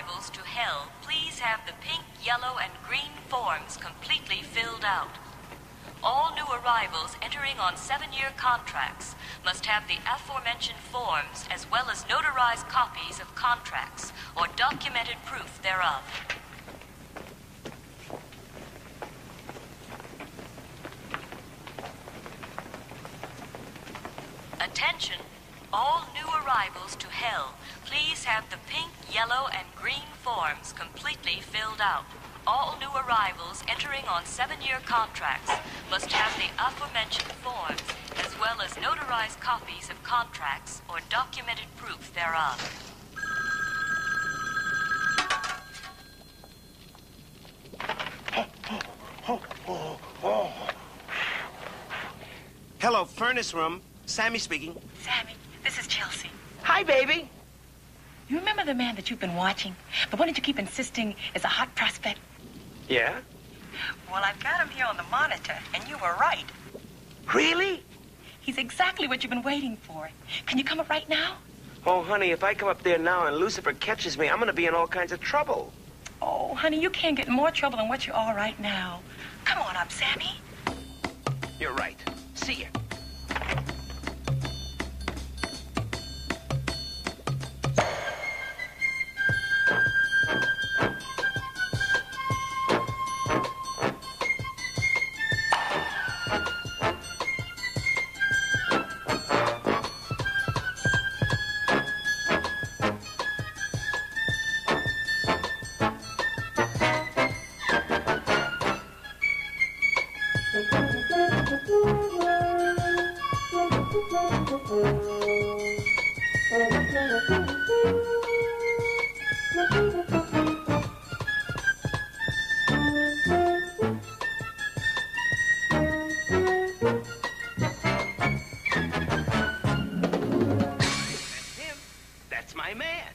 arrivals to Hell, please have the pink, yellow, and green forms completely filled out. All new arrivals entering on 7-year contracts must have the aforementioned forms as well as notarized copies of contracts or documented proof thereof. Attention! All new arrivals to Hell, please have the pink, yellow, and green forms completely filled out. All new arrivals entering on 7-year contracts must have the aforementioned forms as well as notarized copies of contracts or documented proof thereof. Hello, furnace room. Sammy speaking. Sammy, this is Chelsea. Hi, baby. You remember the man that you've been watching? The one that you keep insisting is a hot prospect? Yeah? Well, I've got him here on the monitor, and you were right. Really? He's exactly what you've been waiting for. Can you come up right now? Oh, honey, if I come up there now and Lucifer catches me, I'm going to be in all kinds of trouble. Oh, honey, you can't get in more trouble than what you are right now. Come on up, Sammy. You're right. See ya. That's my man.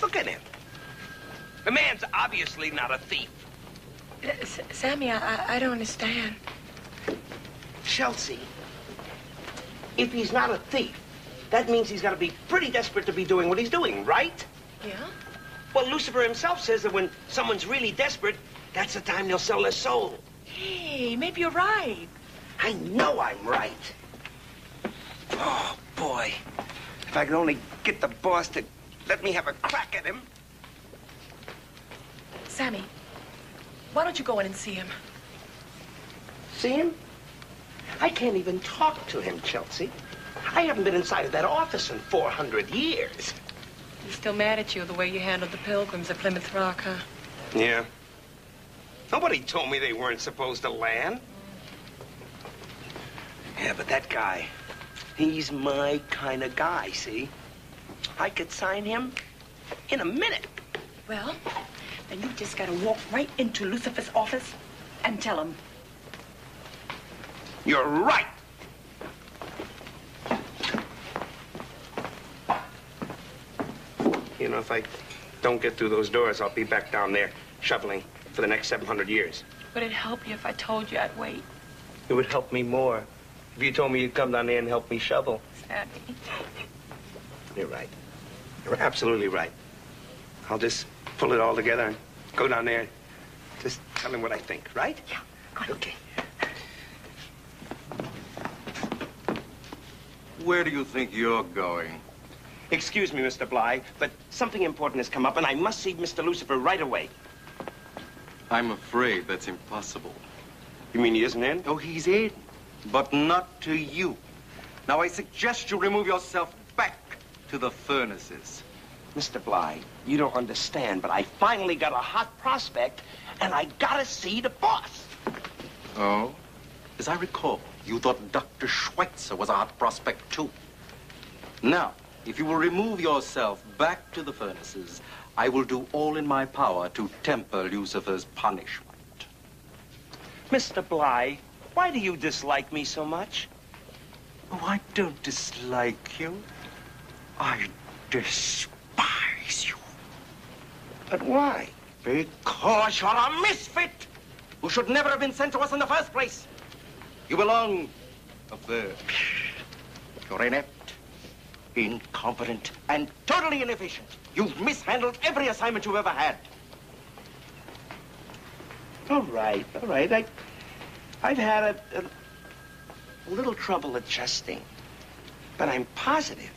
Look at him. The man's obviously not a thief. Sammy, I don't understand. Chelsea, if he's not a thief, that means he's got to be pretty desperate to be doing what he's doing, right? Yeah? Well, Lucifer himself says that when someone's really desperate, that's the time they'll sell their soul. Hey, maybe you're right. I know I'm right. Oh, boy. If I could only get the boss to let me have a crack at him. Sammy, why don't you go in and see him? See him? I can't even talk to him, Chelsea. I haven't been inside of that office in 400 years. He's still mad at you the way you handled the pilgrims at Plymouth Rock, huh? Yeah. Nobody told me they weren't supposed to land. Yeah, but that guy, he's my kind of guy, see? I could sign him in a minute. Well, then you just gotta walk right into Lucifer's office and tell him. You're right. You know, if I don't get through those doors, I'll be back down there shoveling for the next 700 years. Would it help you if I told you I'd wait? It would help me more if you told me you'd come down there and help me shovel. Sammy. You're right. You're absolutely right. I'll just pull it all together and go down there and just tell him what I think, right? Yeah, good. Okay. Where do you think you're going? Excuse me, Mr. Bly, but something important has come up, and I must see Mr. Lucifer right away. I'm afraid that's impossible. You mean he isn't in? Oh, he's in, but not to you. Now, I suggest you remove yourself back to the furnaces. Mr. Bly, you don't understand, but I finally got a hot prospect, and I gotta see the boss. Oh? As I recall, you thought Dr. Schweitzer was a hot prospect, too. Now, if you will remove yourself back to the furnaces, I will do all in my power to temper Lucifer's punishment. Mr. Bly, why do you dislike me so much? Oh, I don't dislike you. I despise you. But why? Because you're a misfit who should never have been sent to us in the first place. You belong up there. You're inept, incompetent, and totally inefficient. You've mishandled every assignment you've ever had. All right. I've had a little trouble adjusting. But I'm positive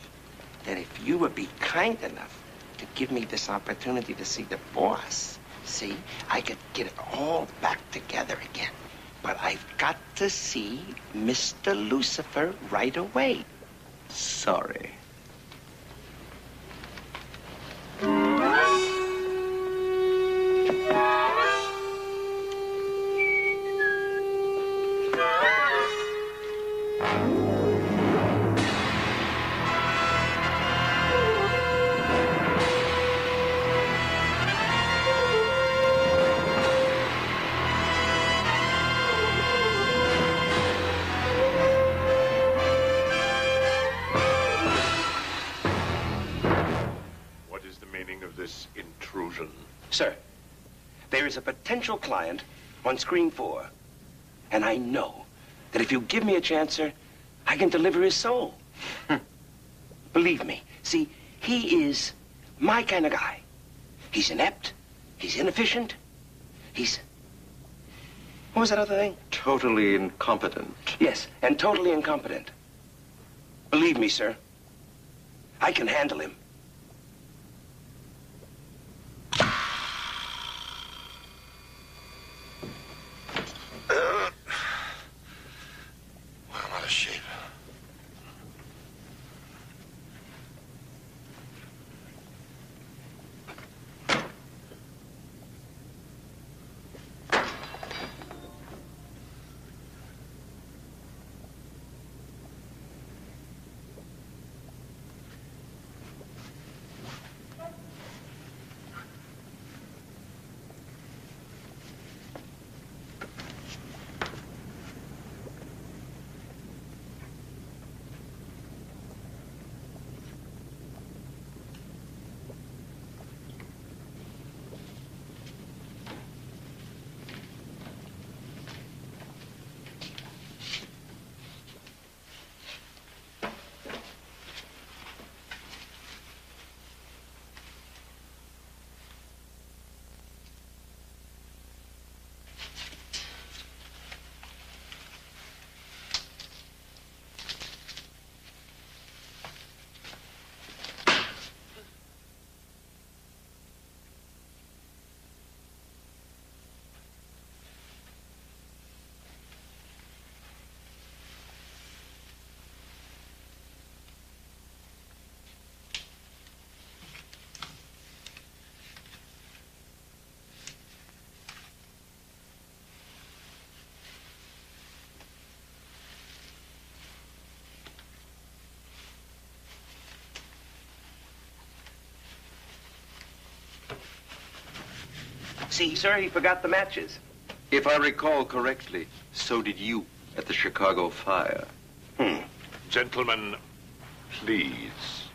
that if you would be kind enough to give me this opportunity to see the boss, see, I could get it all back together again. But I've got to see Mr. Lucifer right away. Sorry. Sir, there is a potential client on screen 4. And I know that if you give me a chance, sir, I can deliver his soul. Believe me. See, he is my kind of guy. He's inept. He's inefficient. What was that other thing? Totally incompetent. Yes, and totally incompetent. Believe me, sir, I can handle him. I'm out of shape. See, sir, he forgot the matches. If I recall correctly, so did you at the Chicago fire. Gentlemen, please.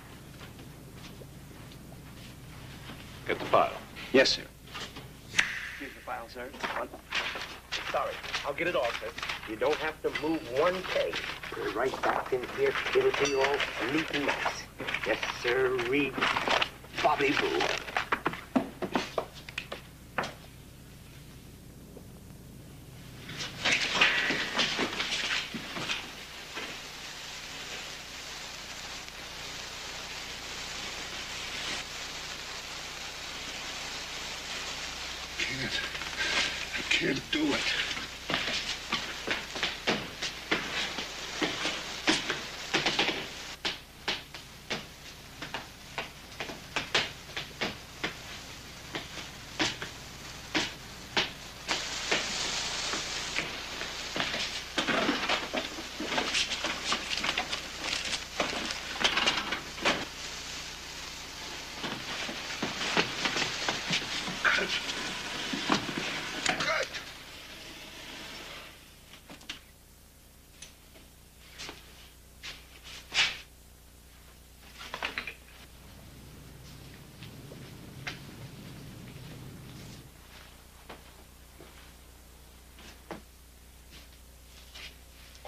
Get the file. Yes, sir. Here's the file, sir. Sorry, I'll get it all, sir. You don't have to move one peg. Put it right back in here. It'll be all neat and nice. Yes, sir. Read Bobby Boo. I can't do it.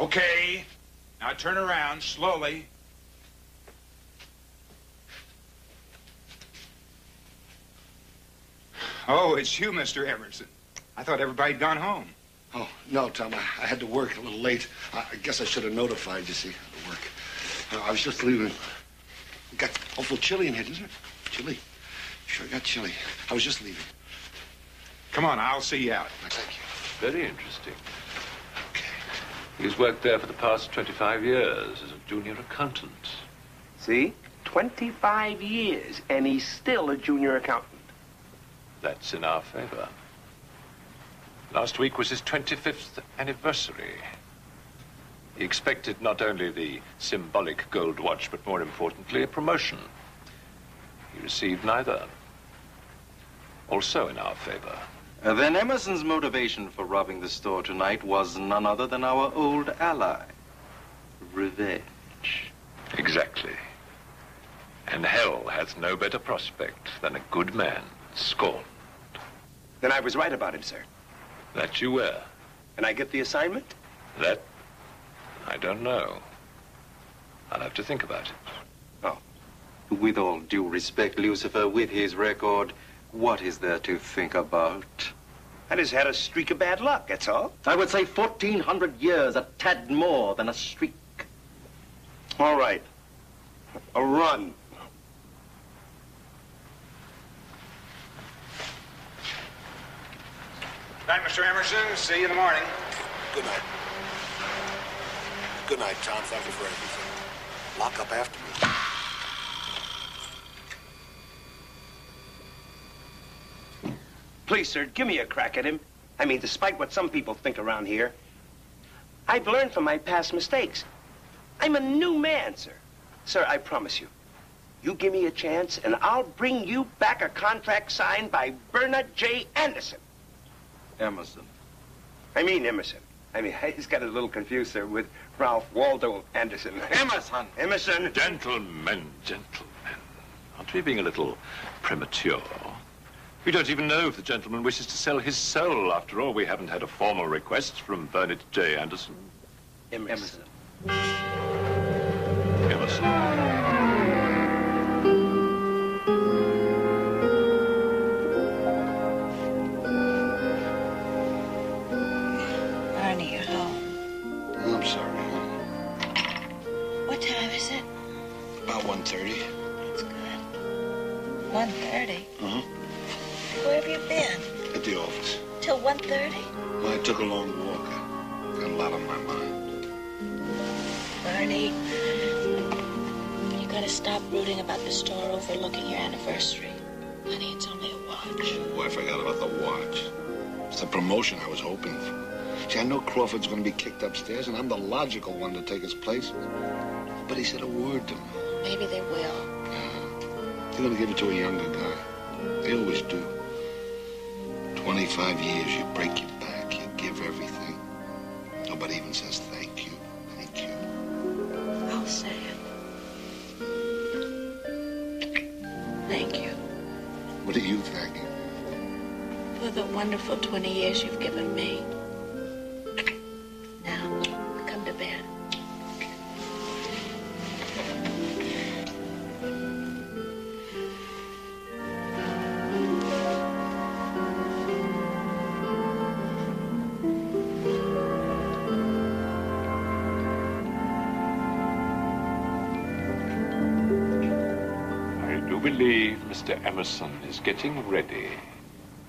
Okay. Now turn around slowly. Oh, it's you, Mr. Emerson. I thought everybody'd gone home. Oh, no, Tom. I had to work a little late. I guess I should have notified you, see, at work. I was just leaving. Got awful chilly in here, isn't it? Chilly. Sure got chilly. I was just leaving. Come on, I'll see you out. Thank you. Very interesting. He's worked there for the past 25 years as a junior accountant. See? 25 years, and he's still a junior accountant. That's in our favor. Last week was his 25th anniversary. He expected not only the symbolic gold watch, but more importantly, a promotion. He received neither. Also in our favor. Then Emerson's motivation for robbing the store tonight was none other than our old ally, revenge. Exactly. And hell has no better prospect than a good man scorned. Then I was right about him, sir. That you were. And I get the assignment? That, I don't know. I'll have to think about it. Oh. With all due respect, Lucifer, with his record, what is there to think about? I just had a streak of bad luck, that's all. I would say 1,400 years, a tad more than a streak. All right. A run. Night, Mr. Emerson. See you in the morning. Good night. Good night, Tom. Thank you for everything. Lock up after me. Please, sir, give me a crack at him. I mean, despite what some people think around here, I've learned from my past mistakes. I'm a new man, sir. Sir, I promise you, you give me a chance, and I'll bring you back a contract signed by Bernard J. Anderson. Emerson. I mean Emerson. I mean, he's got a little confused, sir, with Ralph Waldo Anderson. Emerson! Emerson! Gentlemen. Aren't we being a little premature? We don't even know if the gentleman wishes to sell his soul. After all, we haven't had a formal request from Bernard J. Anderson. Emerson. Emerson. Barney, you're home. I'm sorry, honey. What time is it? About 1:30. That's good. 1:30? Uh-huh. Where have you been? At the office. Till 1:30? Well, I took a long walk. I got a lot on my mind. Barney, you gotta stop brooding about the store overlooking your anniversary. Honey, it's only a watch. Oh, I forgot about the watch. It's the promotion I was hoping for. See, I know Crawford's going to be kicked upstairs, and I'm the logical one to take his place. But he said a word to me. Maybe they will. They're going to give it to a younger guy. They always do. 25 years, you break your back, you give everything. Nobody even says thank you. Thank you. I'll say it. Thank you What are you thanking? for the wonderful 20 years you've given me. Now, come to bed. I do believe Mr. Emerson is getting ready.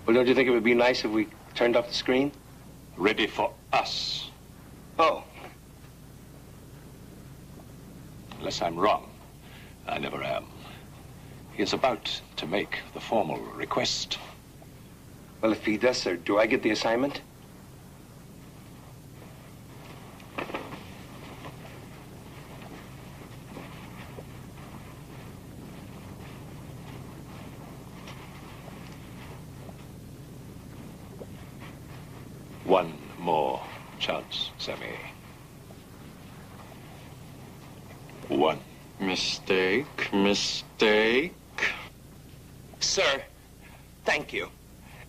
Well, don't you think it would be nice if we turned off the screen? Ready for us. Oh. Unless I'm wrong. I never am. He is about to make the formal request. Well, if he does, sir, do I get the assignment? One more chance, Sammy. One. Mistake. Sir, thank you.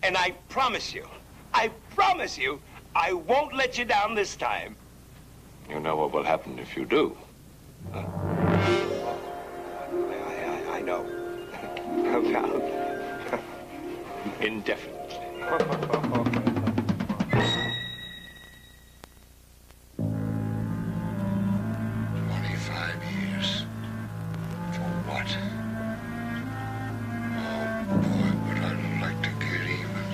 And I promise you, I won't let you down this time. You know what will happen if you do. I know. About Indefinitely. 25 years. For what? Oh, boy, would I like to get even.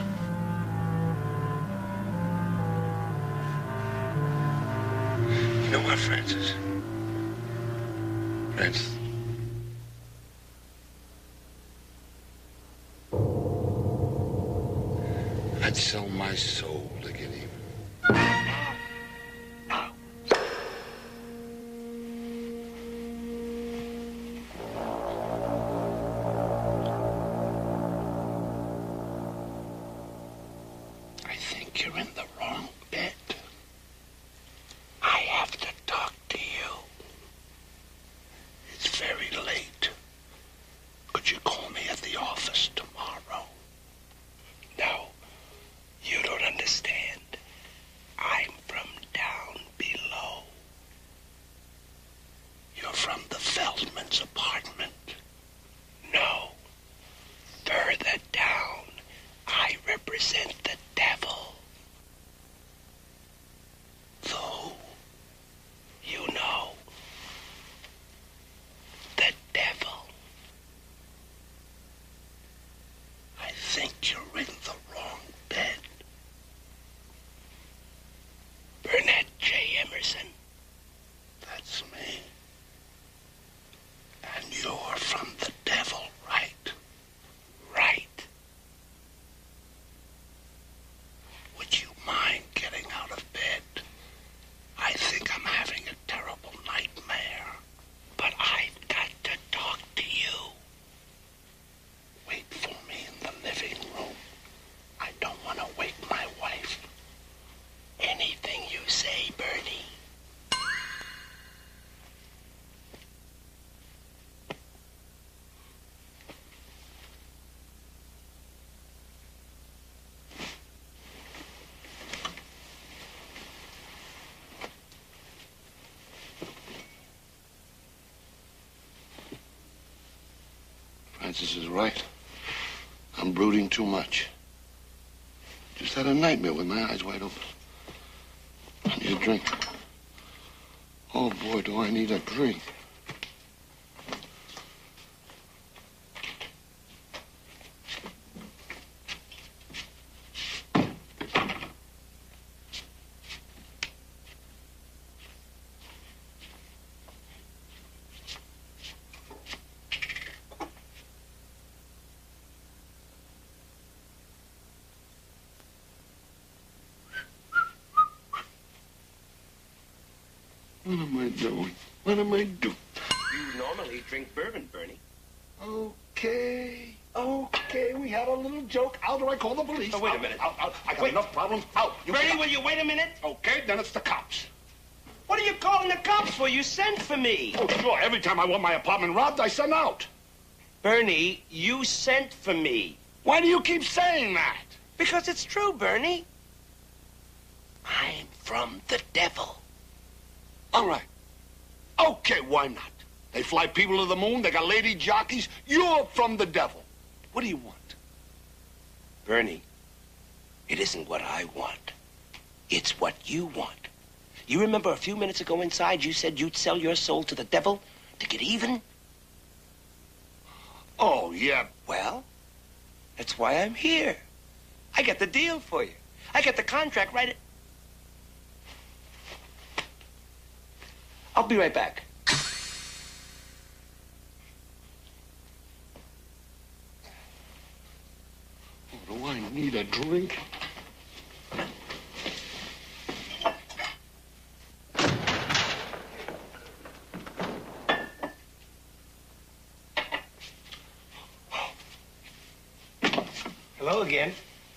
You know what, Francis? Francis. I'd sell my soul to get even. I think you're in the wrong bed. I have to talk to you. It's very late. Could you call me at the office tomorrow? No, you don't understand. I'm from down below. You're from the Feldman's apartment. No, further down. I represent the devil. Though, you know, the devil. I think you're in the wrong bed. Burnett J. Emerson. That's me. And you're from the devil, right? Right. Would you mind getting out of bed? I think I'm having a terrible nightmare. But I've got to talk to you. Wait for me in the living room. I don't want to wake my wife. Anything you say, Bernie. Francis is right. I'm brooding too much. Just had a nightmare with my eyes wide open. I need a drink. Oh, boy, do I need a drink. What am I doing? What am I doing? You normally drink bourbon, Bernie. Okay. We had a little joke. How do I call the police? Oh, wait a minute. Out. I got enough problems. Out. Bernie, will you wait a minute? Okay, then it's the cops. What are you calling the cops for? You sent for me. Oh, sure. Every time I want my apartment robbed, I send out. Bernie, you sent for me. Why do you keep saying that? Because it's true, Bernie. I'm from the devil. All right. Okay, why not? They fly people to the moon. They got lady jockeys. You're from the devil. What do you want? Bernie, it isn't what I want. It's what you want. You remember a few minutes ago inside you said you'd sell your soul to the devil to get even? Oh, yeah. Well, that's why I'm here. I got the deal for you. I got the contract right. I'll be right back. Oh, do I need a drink? Hello again.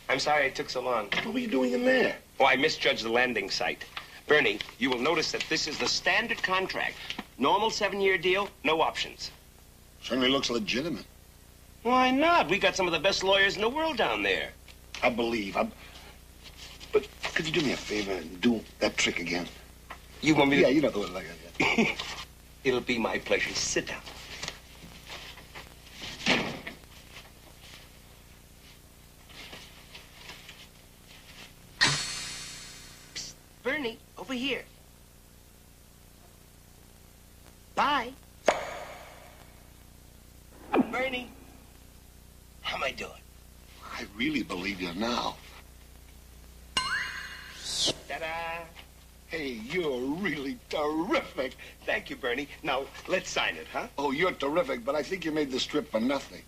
I'm sorry it took so long. What were you doing in there? Oh, I misjudged the landing site. Bernie, you will notice that this is the standard contract. Normal 7-year deal, no options. Certainly looks legitimate. Why not? We got some of the best lawyers in the world down there. I believe. But could you do me a favor and do that trick again? You want me to? Yeah, you know the way like that. It'll be my pleasure. Sit down. Psst, Bernie, over here. Bye. Bernie, how am I doing? I really believe you now. Ta-da! Hey, you're really terrific. Thank you, Bernie. Now, let's sign it, huh? Oh, you're terrific, but I think you made this trip for nothing.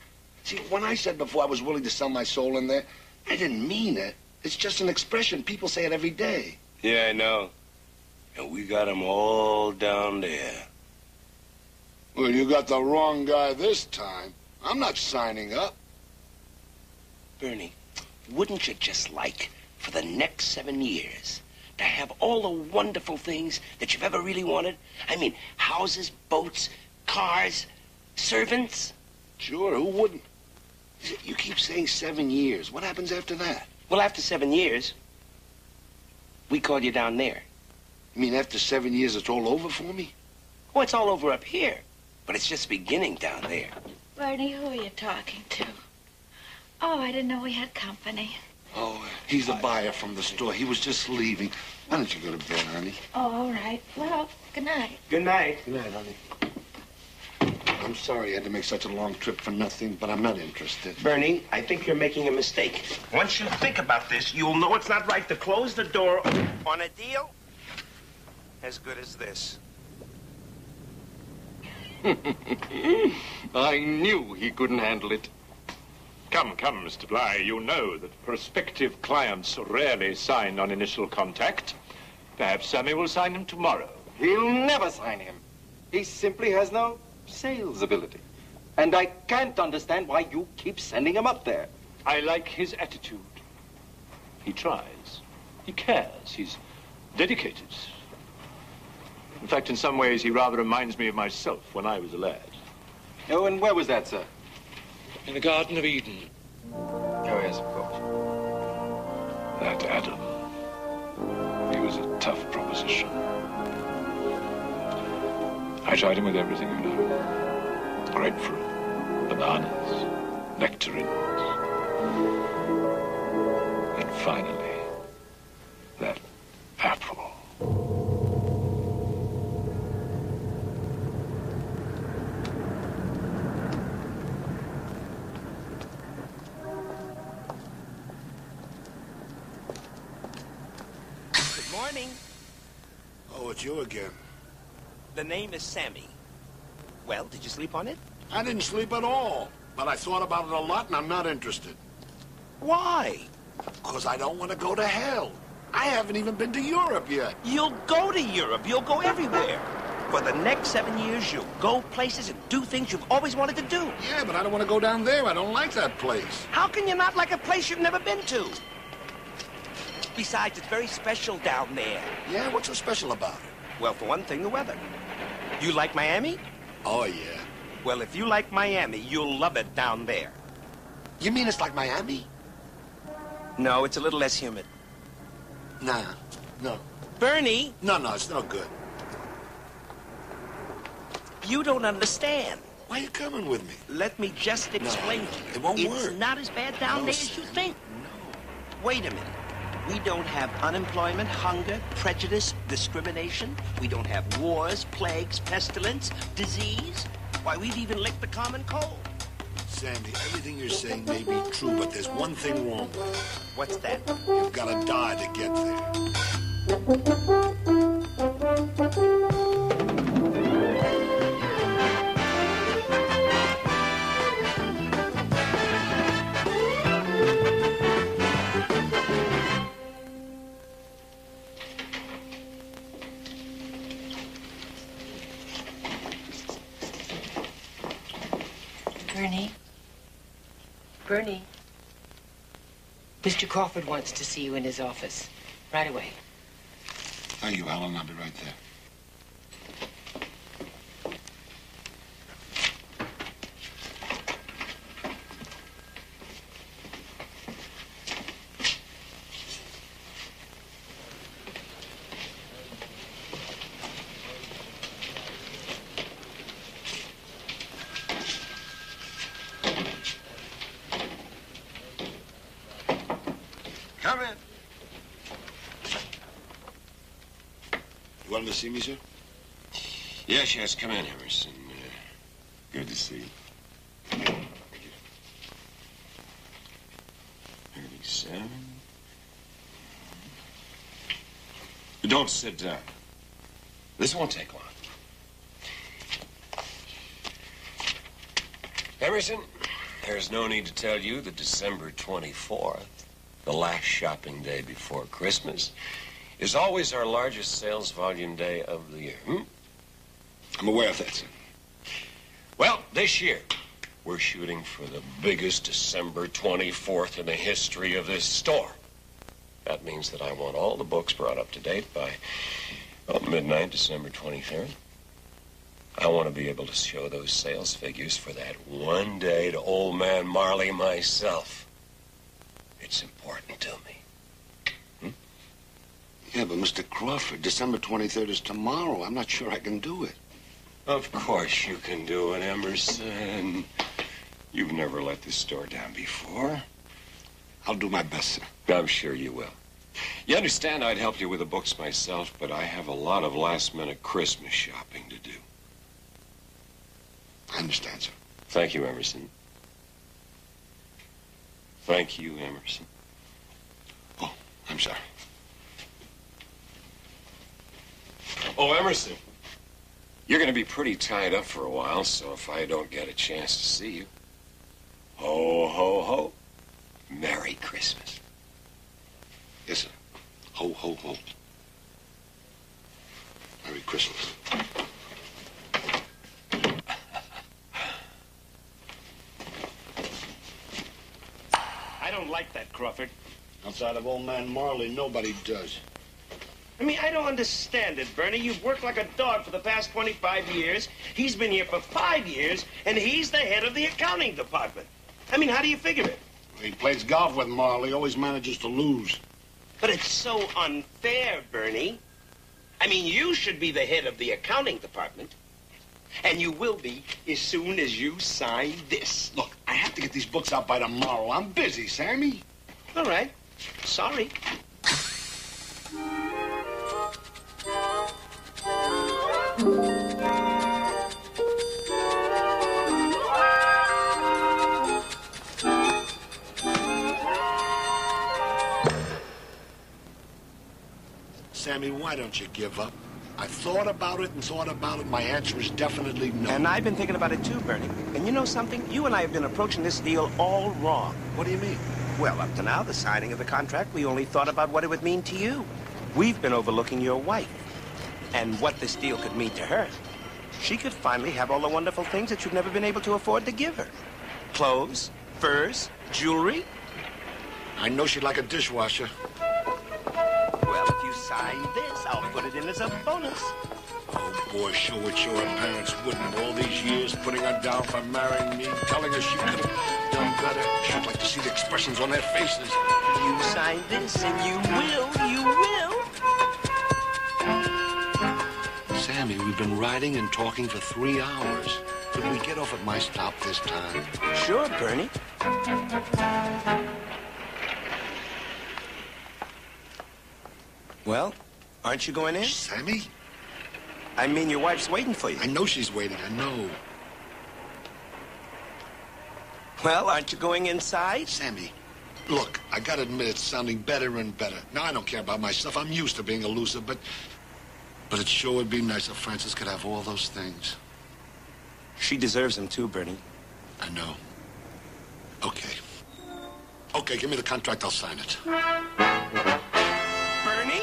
See, when I said before I was willing to sell my soul in there, I didn't mean it. It's just an expression. People say it every day. Yeah, I know. And we got them all down there. Well, you got the wrong guy this time. I'm not signing up. Bernie, wouldn't you just like, for the next 7 years, to have all the wonderful things that you've ever really wanted? I mean, houses, boats, cars, servants. Sure, who wouldn't? You keep saying 7 years. What happens after that? Well, after 7 years, we call you down there. You mean after 7 years it's all over for me? Oh, it's all over up here. But it's just beginning down there. Bernie, who are you talking to? Oh, I didn't know we had company. Oh, he's the buyer from the store. He was just leaving. Why don't you go to bed, honey? Oh, all right. Well, good night. Good night. Good night, honey. I'm sorry I had to make such a long trip for nothing, but I'm not interested. Bernie, I think you're making a mistake. Once you think about this, you'll know it's not right to close the door on a deal as good as this. I knew he couldn't handle it. Come, Mr. Bly. You know that prospective clients rarely sign on initial contact. Perhaps Sammy will sign him tomorrow. He'll never sign him. He simply has no sales ability. And I can't understand why you keep sending him up there. I like his attitude. He tries. He cares. He's dedicated. In fact, in some ways, he rather reminds me of myself when I was a lad. Oh, and where was that, sir? In the Garden of Eden. Oh, yes, of course. That Adam. He was a tough proposition. I tried him with everything, you know. Grapefruit, bananas, nectarines. And finally, that apple. Good morning. Oh, it's you again. The name is Sammy. Well, did you sleep on it? I didn't sleep at all, but I thought about it a lot, and I'm not interested. Why? Because I don't want to go to hell. I haven't even been to Europe yet. You'll go to Europe. You'll go everywhere. For the next 7 years, you'll go places and do things you've always wanted to do. Yeah, but I don't want to go down there. I don't like that place. How can you not like a place you've never been to? Besides, it's very special down there. Yeah, what's so special about it? Well, for one thing, the weather. You like Miami? Oh, yeah. Well, if you like Miami, you'll love it down there. You mean it's like Miami? No, it's a little less humid. Nah, no. Bernie, No, it's no good. you don't understand. Why are you coming with me? Let me just explain to you. it won't It's work. not as bad down No, there as you Sam, think. Wait a minute. We don't have unemployment, hunger, prejudice, discrimination. We don't have wars, plagues, pestilence, disease. Why, we've even licked the common cold. Sandy, everything you're saying may be true, but there's one thing wrong with it. What's that? You've got to die to get there. Bernie. Mr. Crawford wants to see you in his office. Right away. Thank you, Alan. I'll be right there. Come in. You wanted to see me, sir? Yes, come in, Emerson. Good to see you. 37. Don't sit down. This won't take long. Emerson, there's no need to tell you that December 24th, the last shopping day before Christmas, is always our largest sales volume day of the year. I'm aware of that, sir. Well, this year, we're shooting for the biggest December 24th in the history of this store. That means that I want all the books brought up to date by, midnight, December 23rd. I want to be able to show those sales figures for that one day to old man Marley myself. It's important to me. Yeah, but Mr. Crawford, December 23rd is tomorrow. I'm not sure I can do it. Of course you can do it, Emerson. You've never let this store down before. I'll do my best, sir. I'm sure you will. You understand I'd help you with the books myself, but I have a lot of last-minute Christmas shopping to do. I understand, sir. Thank you, Emerson. Thank you, Emerson. Oh, I'm sorry. Oh, Emerson, you're going to be pretty tied up for a while, so if I don't get a chance to see you, ho, ho, ho, Merry Christmas. Yes, sir. Ho, ho, ho. Merry Christmas. I don't like that, Crawford. Outside of old man Marley, nobody does. I mean, I don't understand it, Bernie. You've worked like a dog for the past 25 years. He's been here for 5 years, and he's the head of the accounting department. I mean, how do you figure it? He plays golf with Marley, always manages to lose. But it's so unfair, Bernie. I mean, you should be the head of the accounting department, and you will be as soon as you sign this. Look, I have to get these books out by tomorrow. I'm busy, Sammy. All right. Sorry. Sammy, why don't you give up? I thought about it and thought about it. My answer is definitely no. And I've been thinking about it too, Bernie. And you know something? You and I have been approaching this deal all wrong. What do you mean? Well, up to now, the signing of the contract, we only thought about what it would mean to you. We've been overlooking your wife and what this deal could mean to her. She could finally have all the wonderful things that you've never been able to afford to give her. Clothes, furs, jewelry. I know she'd like a dishwasher. Well, if you sign this, I'll put it in as a bonus. Oh, boy, sure her parents wouldn't. All these years putting her down for marrying me, telling her she could have done better. She'd like to see the expressions on their faces. You sign this, and you will. Sammy, we've been riding and talking for 3 hours. Could we get off at my stop this time? Sure, Bernie. Well, aren't you going in? Sammy? I mean, your wife's waiting for you. I know she's waiting, I know. Well, aren't you going inside? Sammy, look, I gotta admit it's sounding better and better. Now, I don't care about myself. I'm used to being a loser, but it sure would be nice if Frances could have all those things. She deserves them too, Bernie. I know. Okay. Okay, give me the contract. I'll sign it. Bernie,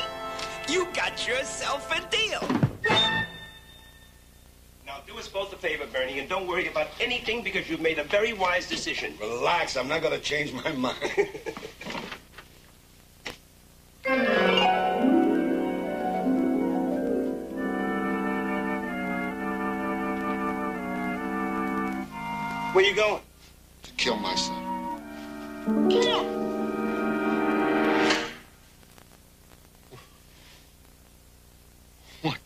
you got yourself a deal. Now, do us both a favor, Bernie, and don't worry about anything because you've made a very wise decision. Relax. I'm not gonna change my mind. Where you going? To kill myself. Kill? What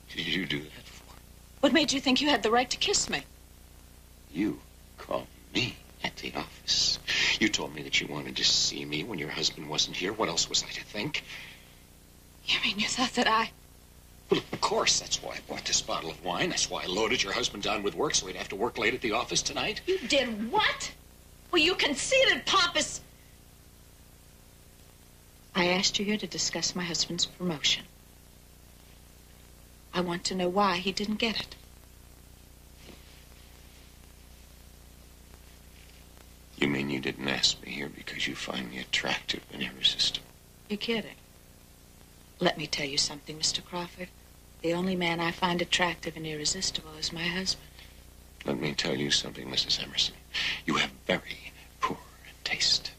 did you do that for? What made you think you had the right to kiss me? You called me at the office. You told me that you wanted to see me when your husband wasn't here. What else was I to think? You mean you thought that I... Well, of course, that's why I bought this bottle of wine. That's why I loaded your husband down with work so he'd have to work late at the office tonight. You did what? Well, you conceited, pompous... I asked you here to discuss my husband's promotion. I want to know why he didn't get it. You mean you didn't ask me here because you find me attractive and irresistible? You're kidding. Let me tell you something, Mr. Crawford. The only man I find attractive and irresistible is my husband. Let me tell you something, Mrs. Emerson. You have very poor taste.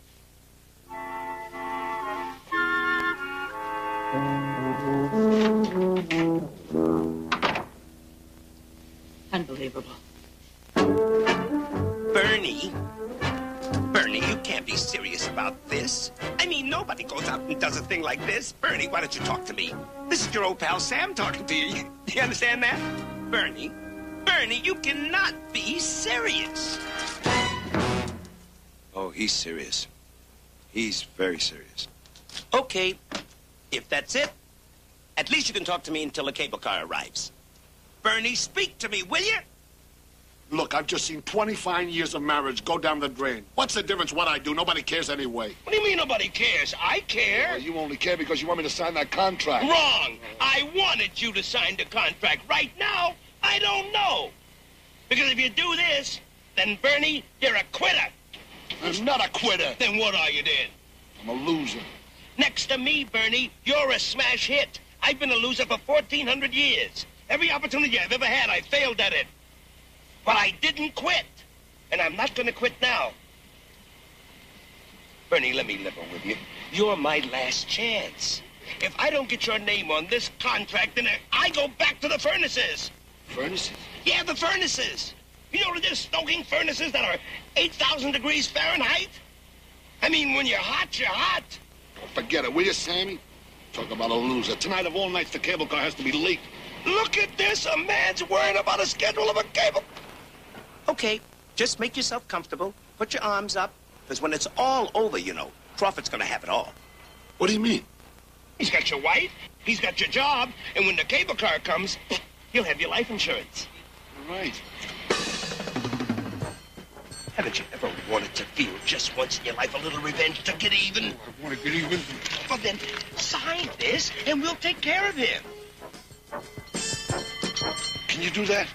Unbelievable. Bernie, you can't be serious about this. I mean, nobody goes out and does a thing like this. Bernie, why don't you talk to me? This is your old pal Sam talking to you. You understand that? Bernie, you cannot be serious. Oh, he's serious. He's very serious. Okay, if that's it, at least you can talk to me until the cable car arrives. Bernie, speak to me, will you? Look, I've just seen 25 years of marriage go down the drain. What's the difference what I do? Nobody cares anyway. What do you mean nobody cares? I care. Well, you only care because you want me to sign that contract. Wrong. I wanted you to sign the contract. Right now, I don't know. Because if you do this, then, Bernie, you're a quitter. I'm not a quitter. Then what are you then? I'm a loser. Next to me, Bernie, you're a smash hit. I've been a loser for 1,400 years. Every opportunity I've ever had, I failed at it. But I didn't quit. And I'm not going to quit now. Bernie, let me level with you. You're my last chance. If I don't get your name on this contract, then I go back to the furnaces. Furnaces? Yeah, the furnaces. You know they're stoking furnaces that are 8,000 degrees Fahrenheit? I mean, when you're hot, you're hot. Oh, forget it, will you, Sammy? Talk about a loser. Tonight of all nights, the cable car has to be late. Look at this. A man's worrying about a schedule of a cable. Okay, just make yourself comfortable. Put your arms up. Because when it's all over, you know, Crawford's going to have it all. What do you mean? He's got your wife. He's got your job. And when the cable car comes, he'll have your life insurance. All right. Haven't you ever wanted to feel just once in your life a little revenge to get even? I want to get even. Well, then, sign this, and we'll take care of him. Can you do that?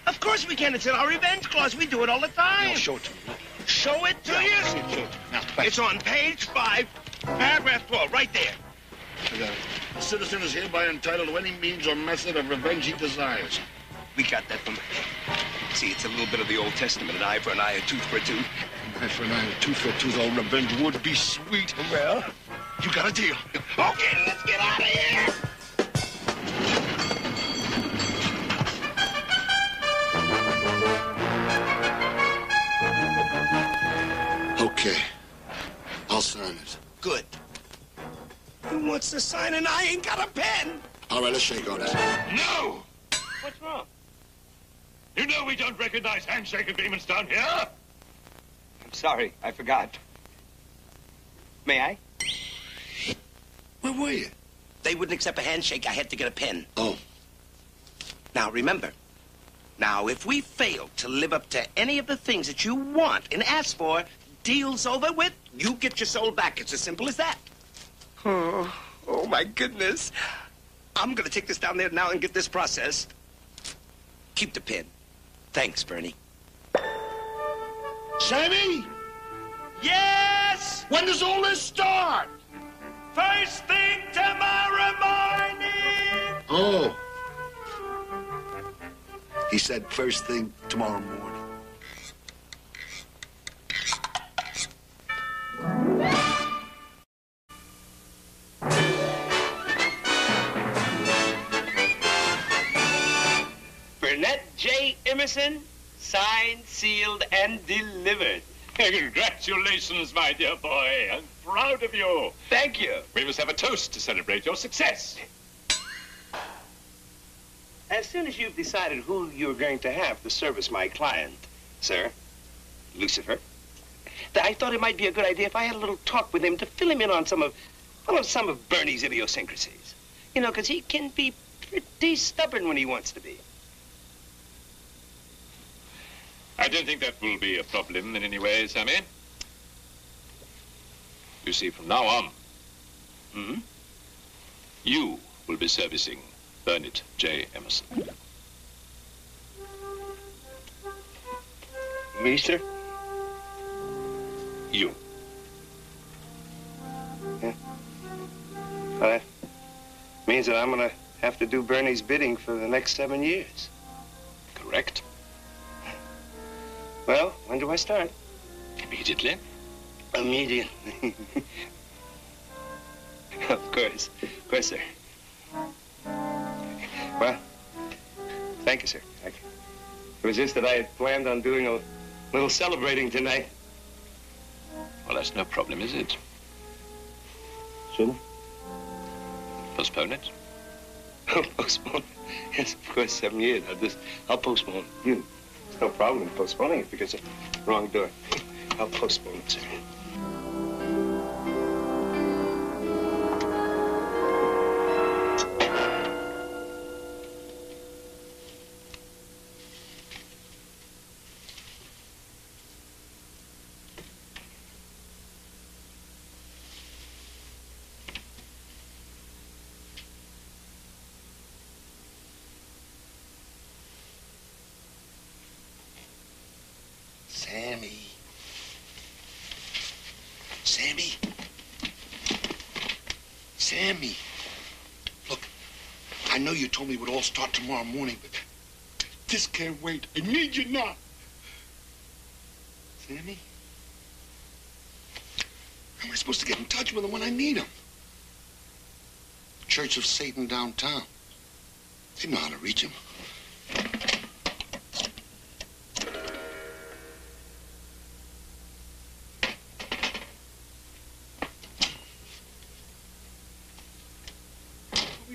Of course we can. It's in our revenge clause. We do it all the time. No, show it to me. Show it to you? Show it to me. Now, It's on page 5, paragraph 12, right there. I got it. The citizen is hereby entitled to any means or method of revenge he desires. We got that from... See, it's a little bit of the Old Testament, an eye for an eye, a tooth for a tooth. An eye for an eye, a tooth for a tooth. Oh, revenge would be sweet. Well, you got a deal. Okay, let's get out of here. Okay. I'll sign it. Good. Who wants to sign and I ain't got a pen? All right, let's shake on it. No! What's wrong? You know we don't recognize handshake agreements down here. I'm sorry, I forgot. May I? Where were you? They wouldn't accept a handshake. I had to get a pen. Oh. Now, remember. Now, if we fail to live up to any of the things that you want and ask for, deal's over with, you get your soul back. It's as simple as that. Oh, my goodness. I'm going to take this down there now and get this processed. Keep the pen. Thanks, Bernie. Sammy? Yes! When does all this start? First thing tomorrow morning! Oh. He said first thing tomorrow morning. Burnett J. Emerson, signed, sealed, and delivered. Congratulations, my dear boy. I'm proud of you. Thank you. We must have a toast to celebrate your success. As soon as you've decided who you're going to have to service my client, sir, Lucifer, I thought it might be a good idea if I had a little talk with him to fill him in on some of Bernie's idiosyncrasies. You know, because he can be pretty stubborn when he wants to be. I don't think that will be a problem in any way, Sammy. You see, from now on, you will be servicing Bernard J. Emerson. Me, sir? You. Yeah. Well, that means that I'm going to have to do Bernie's bidding for the next 7 years. Correct. Well, when do I start? Immediately. Immediately. Of course, sir. Well, thank you, sir. Thank you. It was just that I had planned on doing a little celebrating tonight. Well, that's no problem, is it? So? Postpone it? Postpone? Yes, of course, 7 years. I'll postpone. There's no problem in postponing it because of the wrong door. I'll postpone it, sir. Sammy. Look, I know you told me it would all start tomorrow morning, but this can't wait. I need you now. Sammy? How am I supposed to get in touch with him when I need him? Church of Satan downtown. They know how to reach him.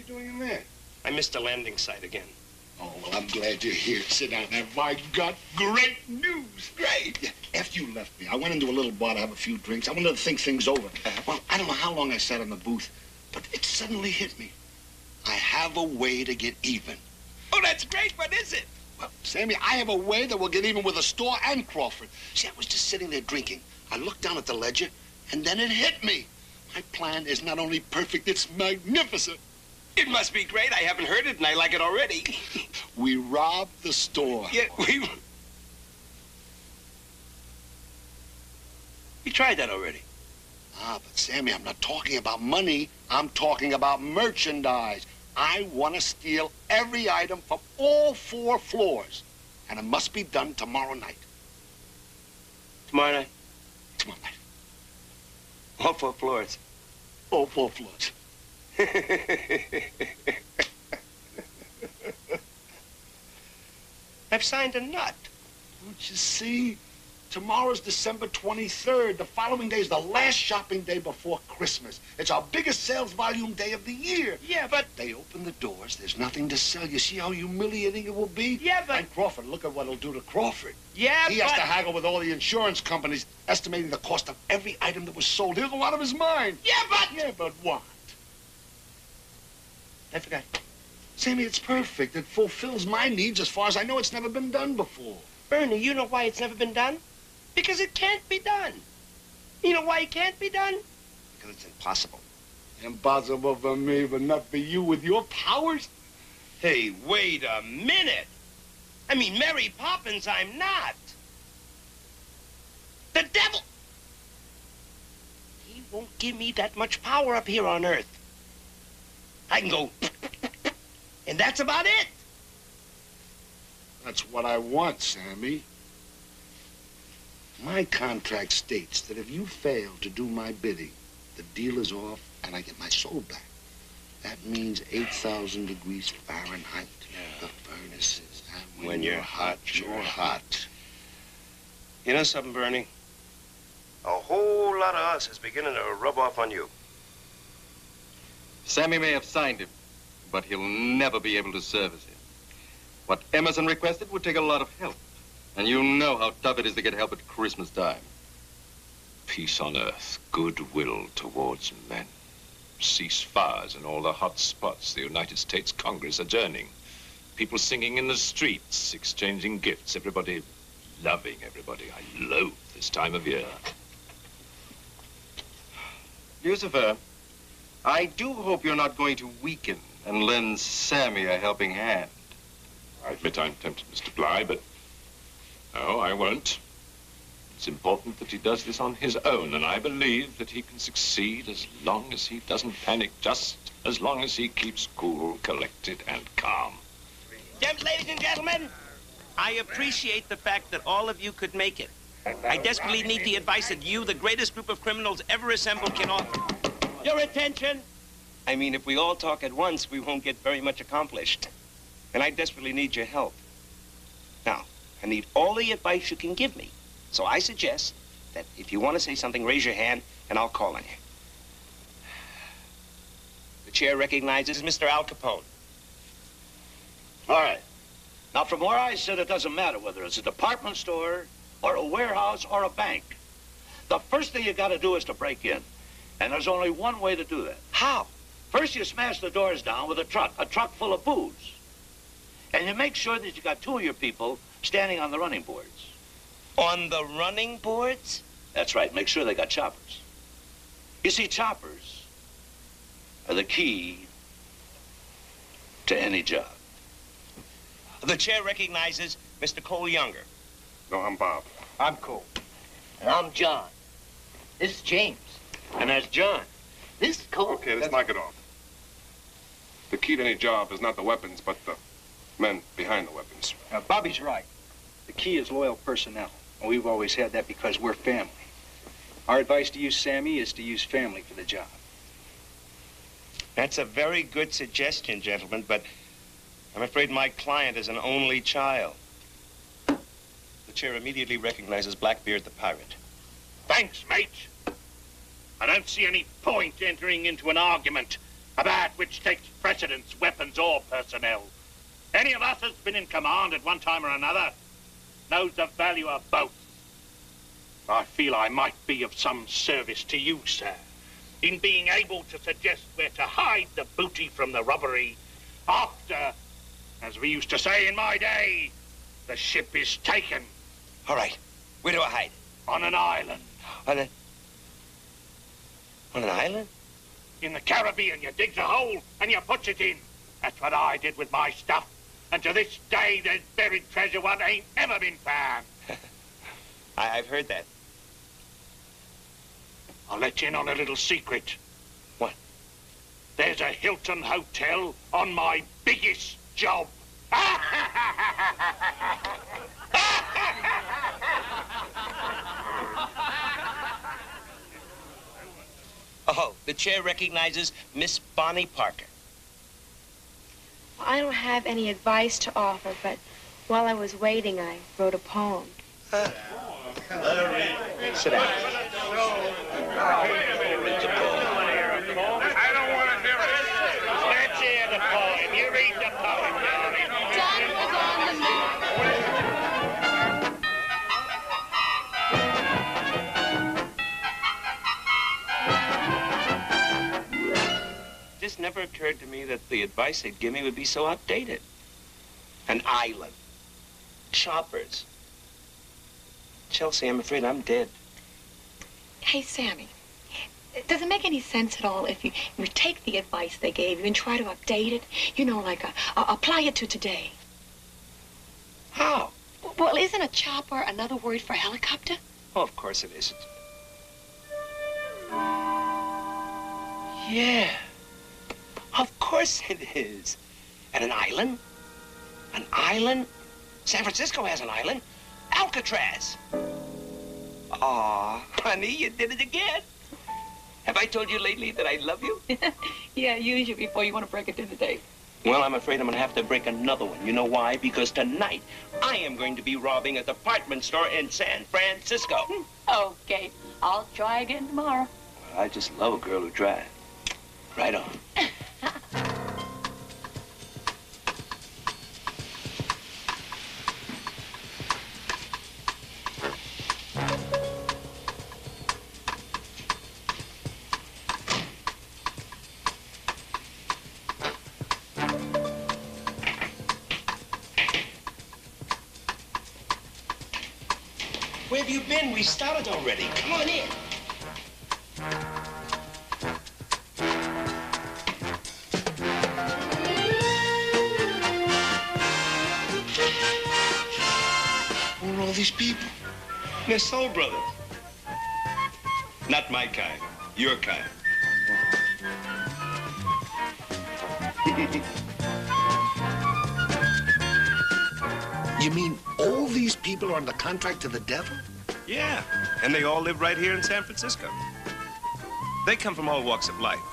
Doing in there? I missed the landing site again. Oh, well, I'm glad you're here. Sit down. Have I got great news? Great. Yeah, after you left me, I went into a little bar to have a few drinks. I wanted to think things over. Well, I don't know how long I sat in the booth, but it suddenly hit me. I have a way to get even. Oh, that's great. What is it? Well, Sammy, I have a way that will get even with the store and Crawford. See, I was just sitting there drinking. I looked down at the ledger, and then it hit me. My plan is not only perfect, it's magnificent. It must be great. I haven't heard it, and I like it already. We robbed the store. Yeah, we tried that already. Ah, but Sammy, I'm not talking about money. I'm talking about merchandise. I want to steal every item from all 4 floors. And it must be done tomorrow night. Tomorrow night? Tomorrow night. All 4 floors. All 4 floors. I've signed a nut. Don't you see? Tomorrow's December 23rd. The following day is the last shopping day before Christmas. It's our biggest sales volume day of the year. Yeah, but... They open the doors. There's nothing to sell. You see how humiliating it will be? Yeah, but... And Crawford, look at what it'll do to Crawford. Yeah, He has to haggle with all the insurance companies, estimating the cost of every item that was sold. He'll go out of his mind. Yeah, but... Yeah, but what? I forgot. Sammy, it's perfect. It fulfills my needs. As far as I know, it's never been done before. Bernie, you know why it's never been done? Because it can't be done. You know why it can't be done? Because it's impossible. Impossible for me, but not for you with your powers? Hey, wait a minute. I mean, Mary Poppins, I'm not. The devil! He won't give me that much power up here on Earth. I can go, and that's about it. That's what I want, Sammy. My contract states that if you fail to do my bidding, the deal is off and I get my soul back. That means 8,000 degrees Fahrenheit. Yeah. The furnaces. And when you're hot, you're hot. You know something, Bernie? A whole lot of us is beginning to rub off on you. Sammy may have signed him, but he'll never be able to service him. What Emerson requested would take a lot of help. And you know how tough it is to get help at Christmas time. peace on earth, goodwill towards men. Ceasefires in all the hot spots. The United States Congress adjourning. People singing in the streets, exchanging gifts. Everybody loving everybody. I loathe this time of year. Lucifer, I do hope you're not going to weaken and lend Sammy a helping hand. I admit I'm tempted, Mr. Bly, but no, I won't. It's important that he does this on his own, and I believe that he can succeed as long as he doesn't panic, just as long as he keeps cool, collected, and calm. Ladies and gentlemen, I appreciate the fact that all of you could make it. I desperately need the advice that you, the greatest group of criminals ever assembled, can offer. Your attention! I mean, if we all talk at once, we won't get very much accomplished. And I desperately need your help. Now, I need all the advice you can give me. So I suggest that if you want to say something, raise your hand, and I'll call on you. The chair recognizes Mr. Al Capone. All right. Now, from where I sit, it doesn't matter whether it's a department store or a warehouse or a bank. The first thing you got to do is to break in. And there's only one way to do that. How? First, you smash the doors down with a truck full of booze. And you make sure that you got 2 of your people standing on the running boards. On the running boards? That's right. Make sure they got choppers. You see, choppers are the key to any job. The chair recognizes Mr. Cole Younger. No, I'm Bob. I'm Cole. And I'm John. This is James. And that's John. This is Cole. Okay, let's knock it off. The key to any job is not the weapons, but the men behind the weapons. Bobby's right. The key is loyal personnel. And we've always had that because we're family. Our advice to you, Sammy, is to use family for the job. That's a very good suggestion, gentlemen, but I'm afraid my client is an only child. The chair immediately recognizes Blackbeard the pirate. Thanks, mate. I don't see any point entering into an argument about which takes precedence, weapons or personnel. Any of us that's been in command at one time or another knows the value of both. I feel I might be of some service to you, sir, in being able to suggest where to hide the booty from the robbery after, as we used to say in my day, the ship is taken. All right. Where do I hide? On an island. On an island? In the Caribbean, you dig a hole and you put it in. That's what I did with my stuff. And to this day, there's buried treasure what ain't ever been found. I've heard that. I'll let you in on a little secret. What? There's a Hilton Hotel on my biggest job. Oh, the chair recognizes Miss Bonnie Parker. Well, I don't have any advice to offer, but while I was waiting, I wrote a poem. Sit down. I don't want to hear it. Let's hear the poem. You read the poem, darling. John was on the move. This never occurred to me that the advice they'd give me would be so outdated. An island. Choppers. Chelsea, I'm afraid I'm dead. Hey, Sammy, does it make any sense at all if you take the advice they gave you and try to update it? You know, like apply it to today. How? Well, isn't a chopper another word for helicopter? Oh, of course it isn't. Yeah. Of course it is. And an island? An island? San Francisco has an island. Alcatraz. Aw, honey, you did it again. Have I told you lately that I love you? Yeah, usually before you want to break it to the date. Well, I'm afraid I'm going to have to break another one. You know why? Because tonight I am going to be robbing a department store in San Francisco. Okay, I'll try again tomorrow. Well, I just love a girl who tries. Right on. Where have you been? We started already. Come on in. Who are all these people? They're soul brothers. Not my kind. Your kind. You mean all these people are under contract to the devil? Yeah, and they all live right here in San Francisco. They come from all walks of life.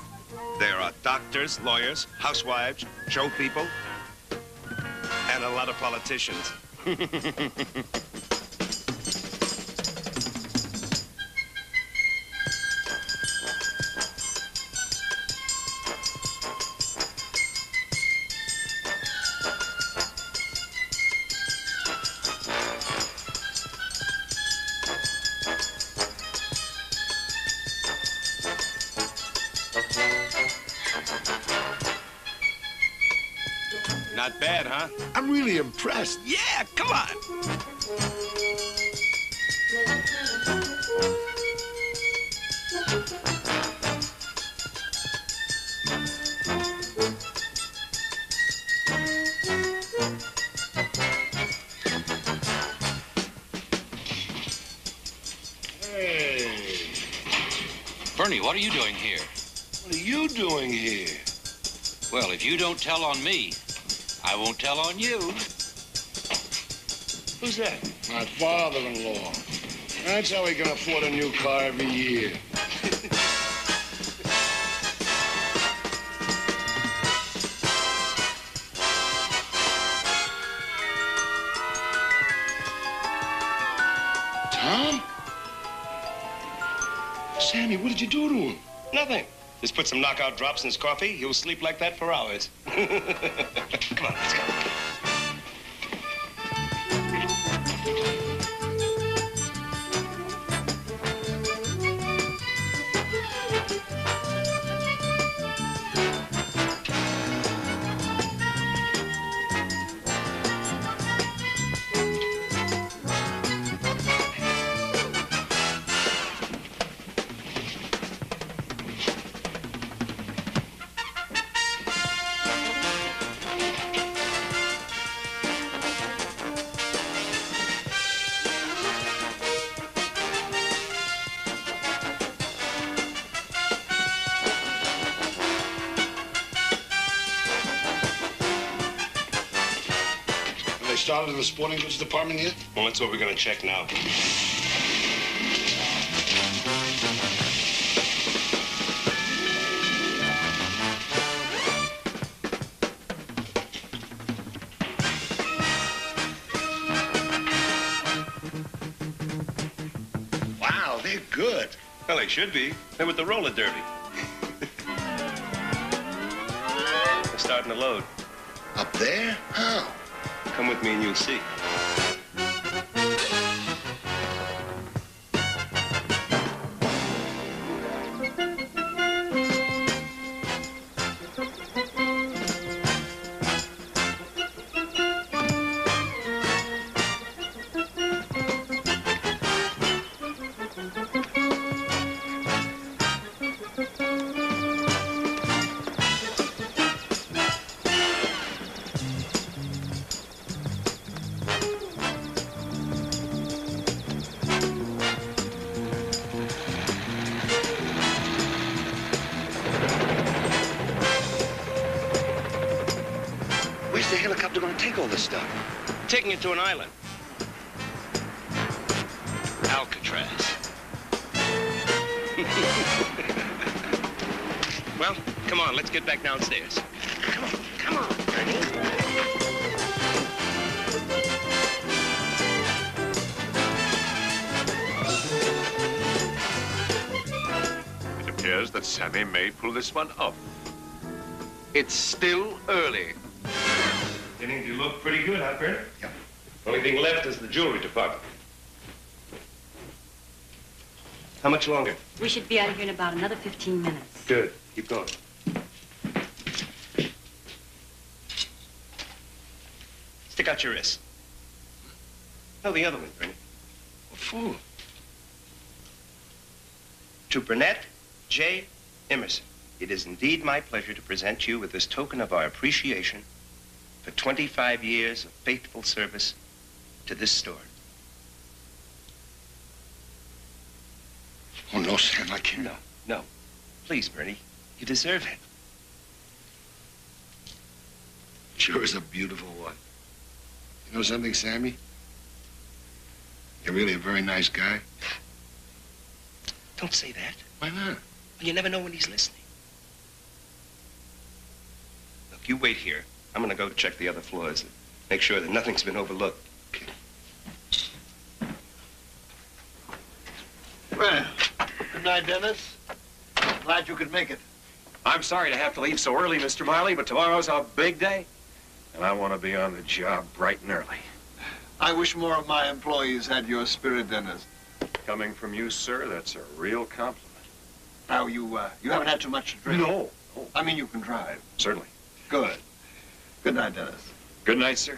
There are doctors, lawyers, housewives, show people, and a lot of politicians. Not bad, huh? I'm really impressed. Yeah, come on. Hey. Bernie, what are you doing here? What are you doing here? Well, if you don't tell on me, I won't tell on you. Who's that? My father-in-law. That's how he can afford a new car every year. Tom? Sammy, what did you do to him? Nothing. Just put some knockout drops in his coffee. He'll sleep like that for hours. Come on, let's go. Started in the sporting goods department yet? Well, that's what we're going to check now. Wow, they're good. Well, they should be. They're with the roller derby. They're starting to load. Up there? How? Come with me and you'll see. Where's the helicopter going to take all this stuff? Taking it to an island. Alcatraz. Well, come on, let's get back downstairs. Come on, Bernie. It appears that Sammy may pull this one off. It's still early. Beginning to look pretty good, huh, Bert? Yep. Only thing left is the jewelry department. How much longer? We should be out of here in about another 15 minutes. Good. Keep going. Stick out your wrist. No, the other one, Bernie. Well, fool. To Burnett J. Emerson, it is indeed my pleasure to present you with this token of our appreciation for 25 years of faithful service to this store. Oh, no, Sam, I can't. No. Please, Bernie, you deserve it. Sure is a beautiful one. You know something, Sammy? You're really a very nice guy. Don't say that. Why not? You never know when he's listening. Look, you wait here. I'm gonna go check the other floors and make sure that nothing's been overlooked. Okay. Well, good night, Dennis. Glad you could make it. I'm sorry to have to leave so early, Mr. Marley, but tomorrow's a big day. And I want to be on the job bright and early. I wish more of my employees had your spirit, Dennis. Coming from you, sir, that's a real compliment. Now, you haven't had too much to drink? No. I mean, you can drive. Certainly. Good. Good night, Dennis. Good night, sir.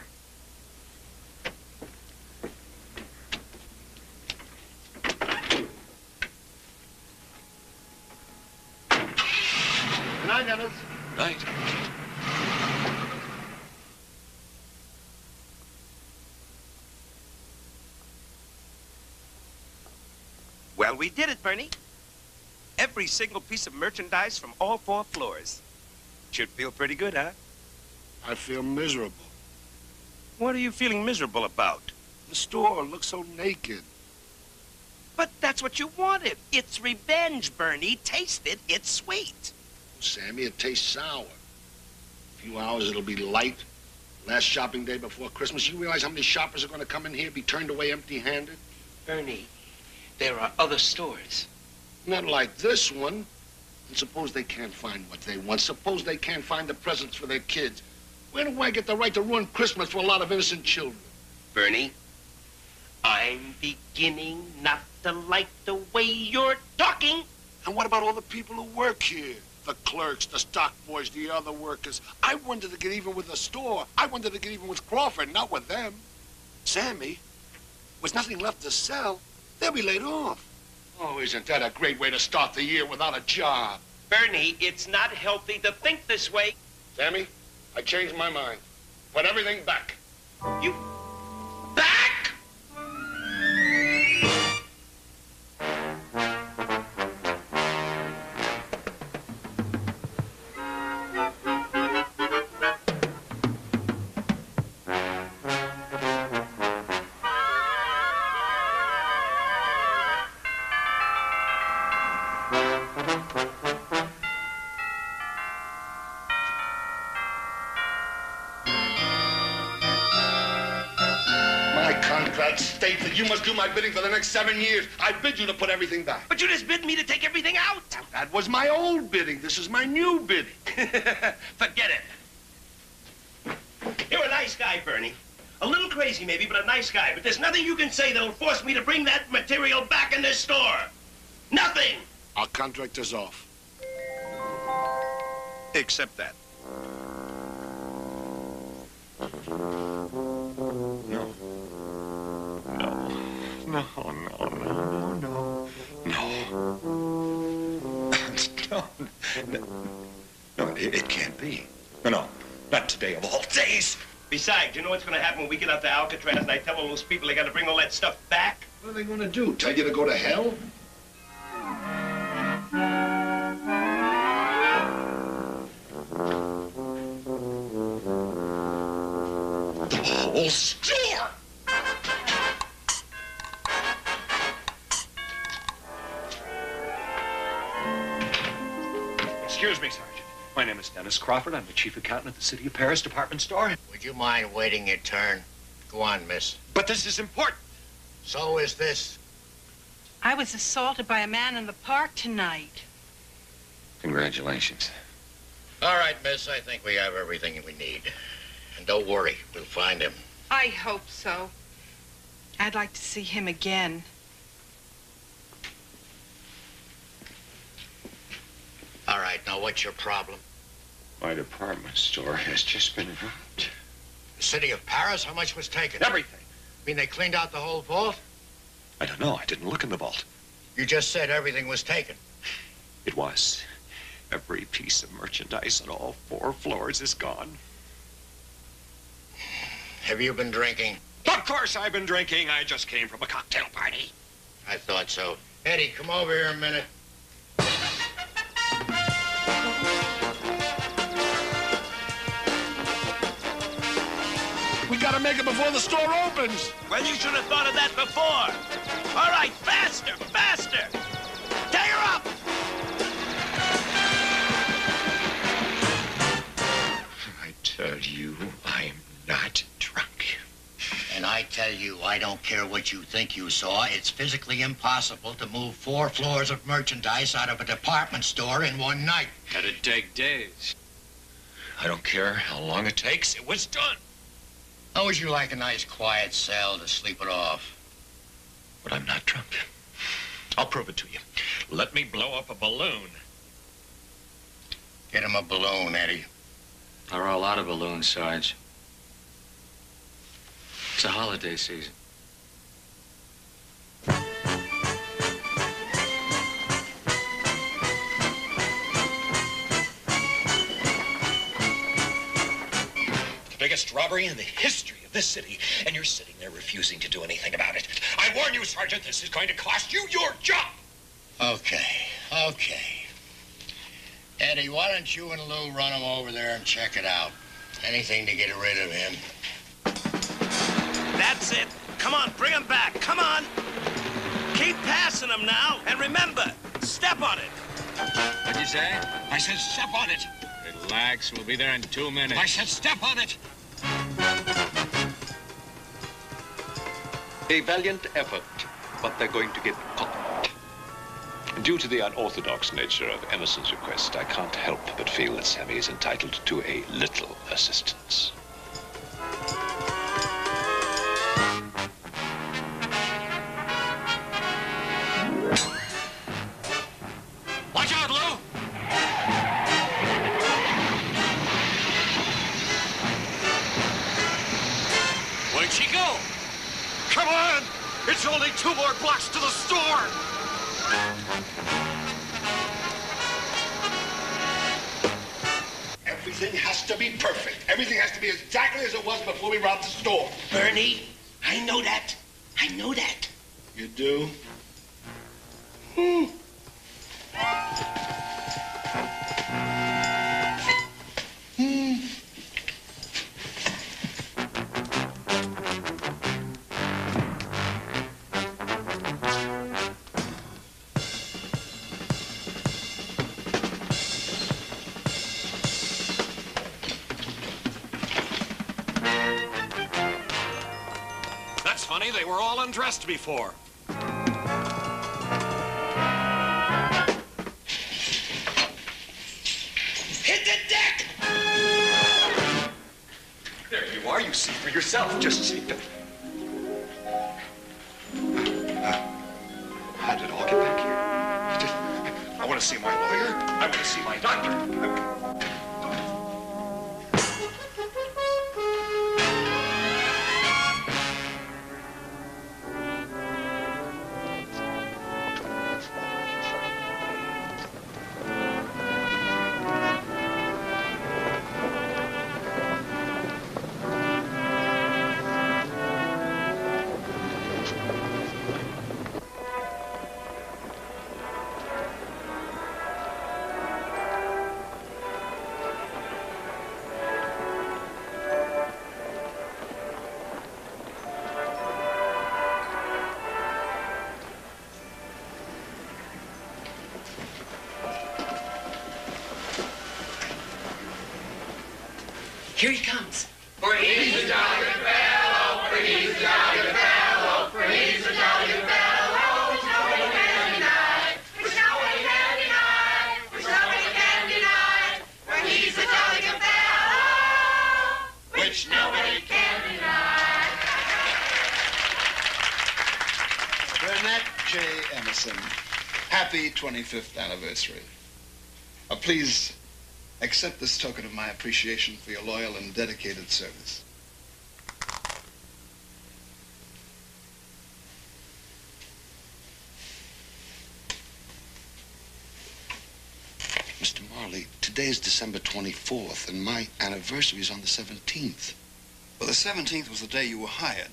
Good night, Dennis. Night. Well, we did it, Bernie. Every single piece of merchandise from all 4 floors. Should feel pretty good, huh? I feel miserable. What are you feeling miserable about? The store looks so naked. But that's what you wanted. It's revenge, Bernie. Taste it. It's sweet. Sammy, it tastes sour. A few hours, it'll be light. Last shopping day before Christmas. You realize how many shoppers are going to come in here, be turned away empty-handed? Bernie, there are other stores. Not like this one. And suppose they can't find what they want. Suppose they can't find the presents for their kids. Where do I get the right to ruin Christmas for a lot of innocent children? Bernie, I'm beginning not to like the way you're talking. And what about all the people who work here? The clerks, the stock boys, the other workers. I wanted to get even with the store. I wanted to get even with Crawford, not with them. Sammy, with nothing left to sell, they'll be laid off. Oh, isn't that a great way to start the year without a job? Bernie, it's not healthy to think this way. Sammy, I changed my mind. Put everything back. You... back? States that you must do my bidding for the next 7 years. I bid you to put everything back. But you just bid me to take everything out. That was my old bidding. This is my new bidding. Forget it. You're a nice guy, Bernie. A little crazy, maybe, but a nice guy. But there's nothing you can say that'll force me to bring that material back in this store. Nothing. Our contract is off. Except that. No. No. No, it can't be. No, not today of all days. Besides, you know what's going to happen when we get up to Alcatraz and I tell all those people they got to bring all that stuff back? What are they going to do? Tell you to go to hell? The whole store! Excuse me, Sergeant. My name is Dennis Crawford. I'm the chief accountant at the City of Paris department store. Would you mind waiting your turn? Go on, miss. But this is important. So is this. I was assaulted by a man in the park tonight. Congratulations. All right, miss. I think we have everything we need. And don't worry. We'll find him. I hope so. I'd like to see him again. All right, now what's your problem? My department store has just been robbed. The City of Paris? How much was taken? Everything. Mean they cleaned out the whole vault? I don't know. I didn't look in the vault. You just said everything was taken. It was. Every piece of merchandise on all 4 floors is gone. Have you been drinking? Of course I've been drinking. I just came from a cocktail party. I thought so. Eddie, come over here a minute. We gotta make it before the store opens. Well, you should have thought of that before. All right, faster, faster. Take her up. I tell you, I'm not drunk. And I tell you, I don't care what you think you saw. It's physically impossible to move 4 floors of merchandise out of a department store in one night. It'd take days. I don't care how long it takes. It was done. How would you like a nice quiet cell to sleep it off? But I'm not drunk. I'll prove it to you. Let me blow up a balloon. Get him a balloon, Eddie. There are a lot of balloons, Sarge. It's a holiday season. Biggest robbery in the history of this city, and you're sitting there refusing to do anything about it. I warn you, Sergeant, this is going to cost you your job. Okay. Eddie, why don't you and Lou run him over there and check it out? Anything to get rid of him. That's it. Come on, bring him back. Come on. Keep passing him now. And remember, step on it. What'd you say? I said step on it. Relax, we'll be there in 2 minutes. I said step on it. A valiant effort, but they're going to get caught. Due to the unorthodox nature of Emerson's request, I can't help but feel that Sammy is entitled to a little assistance. Watch out, Lou! Where'd she go? Come on! It's only 2 more blocks to the store! Everything has to be perfect. Everything has to be exactly as it was before we robbed the store. Bernie, I know that. I know that. You do? That's funny, they were all undressed before. Hit the deck! There you are, you see for yourself. Just see. How did it all get back here? I want to see my lawyer. I want to see my doctor. Here he comes. For he's a jolly good fellow, for he's a jolly good fellow, for he's a jolly good fellow, which nobody can deny, which nobody can deny, which nobody can deny, for he's a jolly good fellow, which nobody can deny. Burnett J. Emerson, happy 25th anniversary. Please accept this token of my appreciation for your loyal and dedicated service. Charlie, today's December 24th, and my anniversary is on the 17th. Well, the 17th was the day you were hired.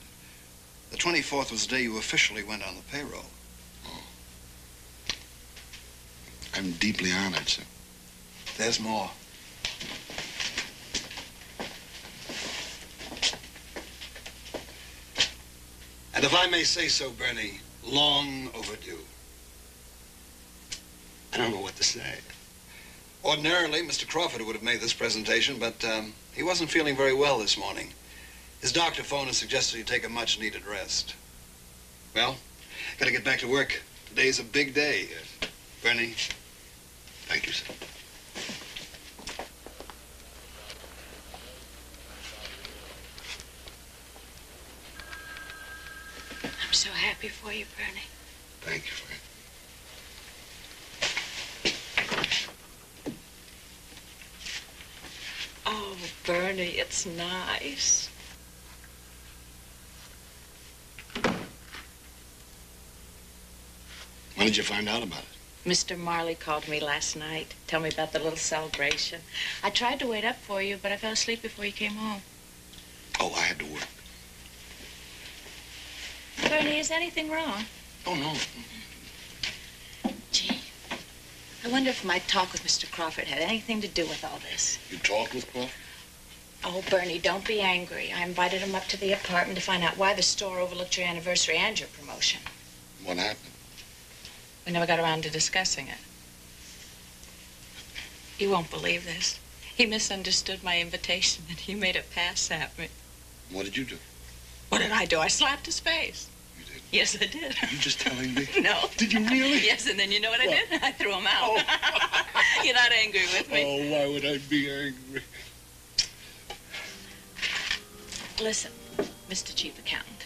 The 24th was the day you officially went on the payroll. Oh. I'm deeply honored, sir. There's more. And if I may say so, Bernie, long overdue. I don't know what to say. Ordinarily, Mr. Crawford would have made this presentation, but he wasn't feeling very well this morning. His doctor phoned and suggested he take a much-needed rest. Well, gotta get back to work. Today's a big day. Bernie, thank you, sir. I'm so happy for you, Bernie. Thank you, Fran. Oh, Bernie, it's nice. When did you find out about it? Mr. Marley called me last night. Tell me about the little celebration. I tried to wait up for you, but I fell asleep before you came home. Oh, I had to work. Bernie, is anything wrong? Oh, no. Gee, I wonder if my talk with Mr. Crawford had anything to do with all this. You talked with Crawford? Oh, Bernie, don't be angry. I invited him up to the apartment to find out why the store overlooked your anniversary and your promotion. What happened? We never got around to discussing it. You won't believe this. He misunderstood my invitation and he made a pass at me. What did you do? What did I do? I slapped his face. You did? Yes, I did. Are you just telling me? No. Did you really? Yes, and then you know what I did? I threw him out. Oh. You're not angry with me. Oh, why would I be angry? Listen, Mr. Chief Accountant,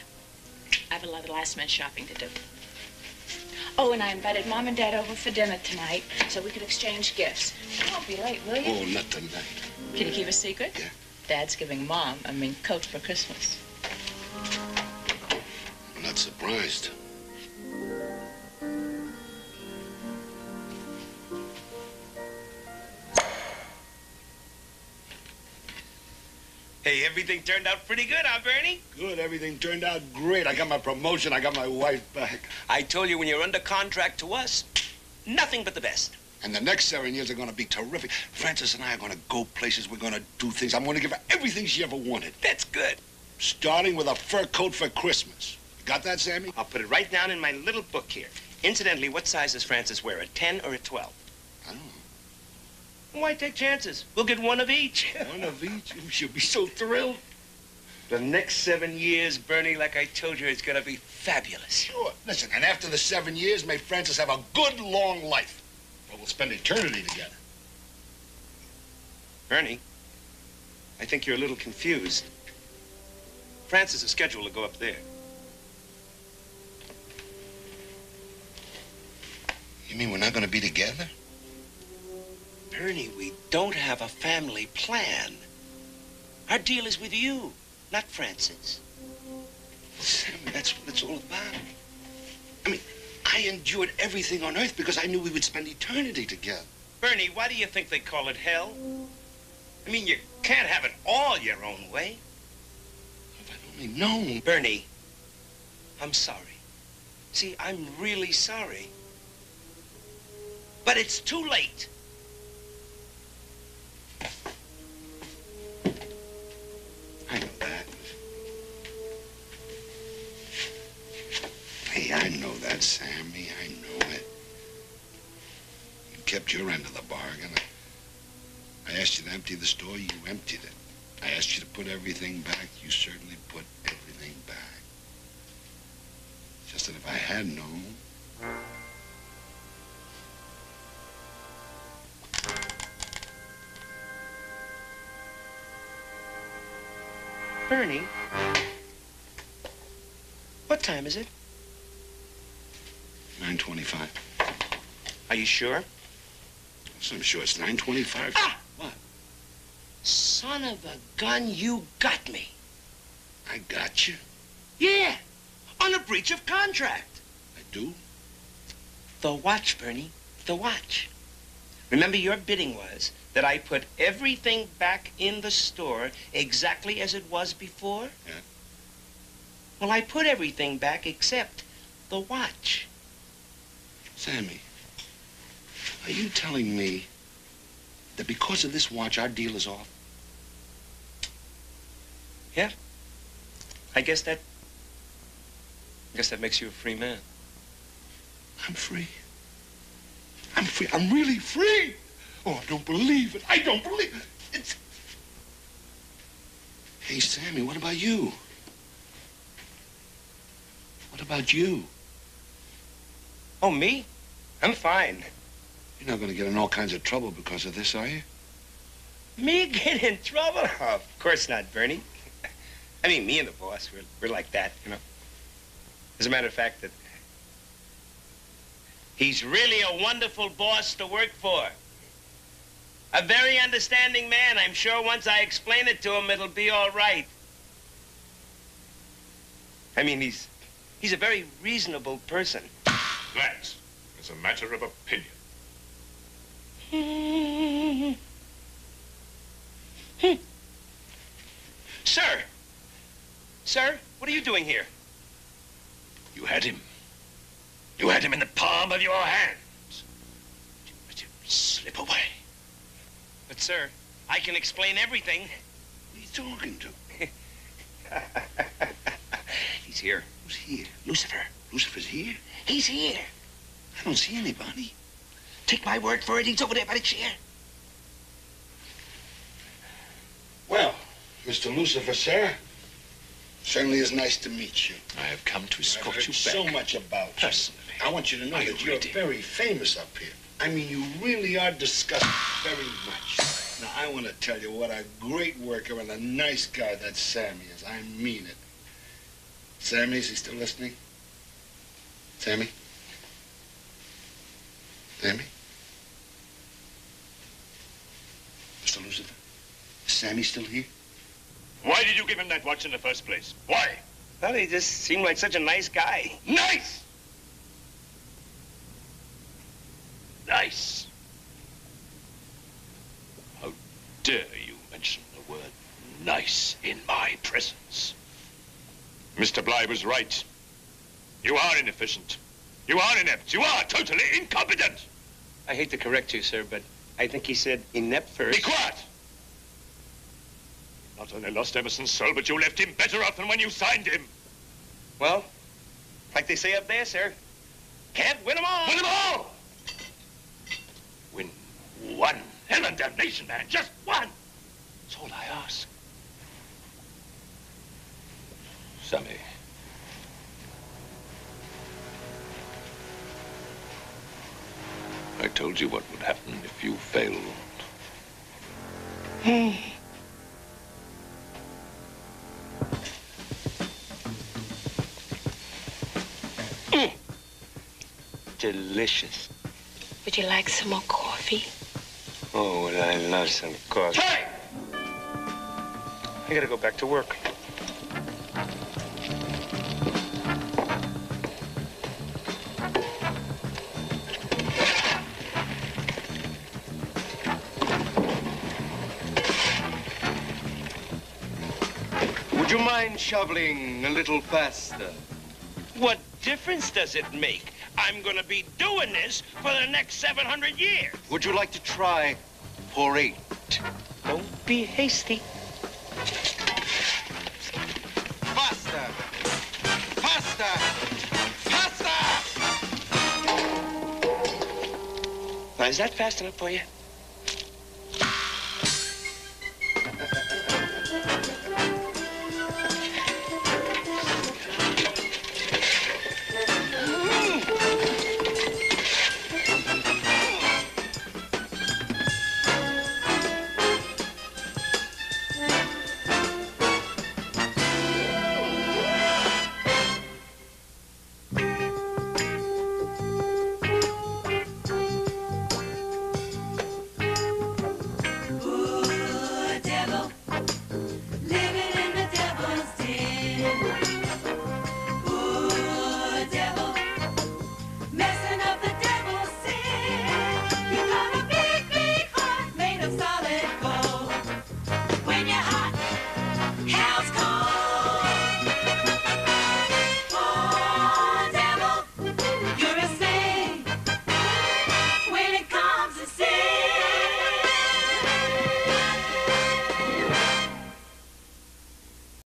I have a lot of last-minute shopping to do. Oh, and I invited Mom and Dad over for dinner tonight so we could exchange gifts. You won't be late, will you? Oh, not tonight. Can you keep a secret? Yeah. Dad's giving Mom a mink coat for Christmas. I'm not surprised. Hey, everything turned out pretty good, huh, Bernie? Good. Everything turned out great. I got my promotion. I got my wife back. I told you when you're under contract to us, nothing but the best. And the next 7 years are going to be terrific. Frances and I are going to go places. We're going to do things. I'm going to give her everything she ever wanted. That's good. Starting with a fur coat for Christmas. You got that, Sammy? I'll put it right down in my little book here. Incidentally, what size does Frances wear, a 10 or a 12? I don't know. Why take chances? We'll get one of each. One of each? She'll be so thrilled. The next 7 years, Bernie, like I told you, it's going to be fabulous. Sure. Listen, and after the 7 years, may Frances have a good, long life. Well, we'll spend eternity together. Bernie, I think you're a little confused. Frances is scheduled to go up there. You mean we're not going to be together? Bernie, we don't have a family plan. Our deal is with you, not Frances. Well, Sammy, that's what it's all about. I mean, I endured everything on earth because I knew we would spend eternity together. Bernie, why do you think they call it hell? I mean, you can't have it all your own way. If I'd only known. Bernie, I'm sorry. See, I'm really sorry. But it's too late. I know that. Hey, I know that, Sammy. I know it. You kept your end of the bargain. I asked you to empty the store, you emptied it. I asked you to put everything back, you certainly put everything back. Just that if I had known... Bernie, what time is it? 9:25. Are you sure? Yes, I'm sure it's 9:25. Ah! What? Son of a gun, you got me. I got you? Yeah, on a breach of contract. I do? The watch, Bernie, the watch. Remember, your bidding was that I put everything back in the store exactly as it was before? Yeah. Well, I put everything back except the watch. Sammy, are you telling me that because of this watch, our deal is off? Yeah. I guess that makes you a free man. I'm free. I'm free. I'm really free. Oh, I don't believe it. I don't believe it. It's... Hey, Sammy, what about you? What about you? Oh, me? I'm fine. You're not going to get in all kinds of trouble because of this, are you? Me get in trouble? Oh, of course not, Bernie. I mean, me and the boss, we're like that, you know. As a matter of fact, that he's really a wonderful boss to work for. A very understanding man. I'm sure once I explain it to him, it'll be all right. I mean, he's a very reasonable person. That is a matter of opinion. Sir! Sir, what are you doing here? You had him. You had him in the palm of your hands. You let him slip away. But, sir, I can explain everything. Who are you talking to? He's here. Who's here? Lucifer. Lucifer's here? He's here. I don't see anybody. Take my word for it, he's over there by the chair. Well, Mr. Lucifer, sir, certainly is nice to meet you. I have come to escort I've heard you so back. much about you. Personally. I want you to know Are that you you're ready? very famous up here. I mean, you really are discussed very much. Now, I want to tell you what a great worker and a nice guy that Sammy is. I mean it. Sammy, is he still listening? Sammy? Sammy? Mr. Lucifer? Is Sammy still here? Why did you give him that watch in the first place? Why? Well, he just seemed like such a nice guy. Nice! Nice. How dare you mention the word nice in my presence? Mr. Bly was right. You are inefficient. You are inept. You are totally incompetent. I hate to correct you, sir, but I think he said inept first. Be quiet! Not only lost Emerson's soul, but you left him better off than when you signed him. Well, like they say up there, sir, can't win them all. Win them all! Win one. Hell and damnation, man. Just one. That's all I ask. Sammy. I told you what would happen if you failed. Delicious. Would you like some more coffee? Oh, would I love some coffee. Hey! I gotta go back to work. Would you mind shoveling a little faster? What difference does it make? I'm gonna be doing this for the next 700 years. Would you like to try for 8? Don't be hasty. Faster! Faster! Faster! Now, is that fast enough for you?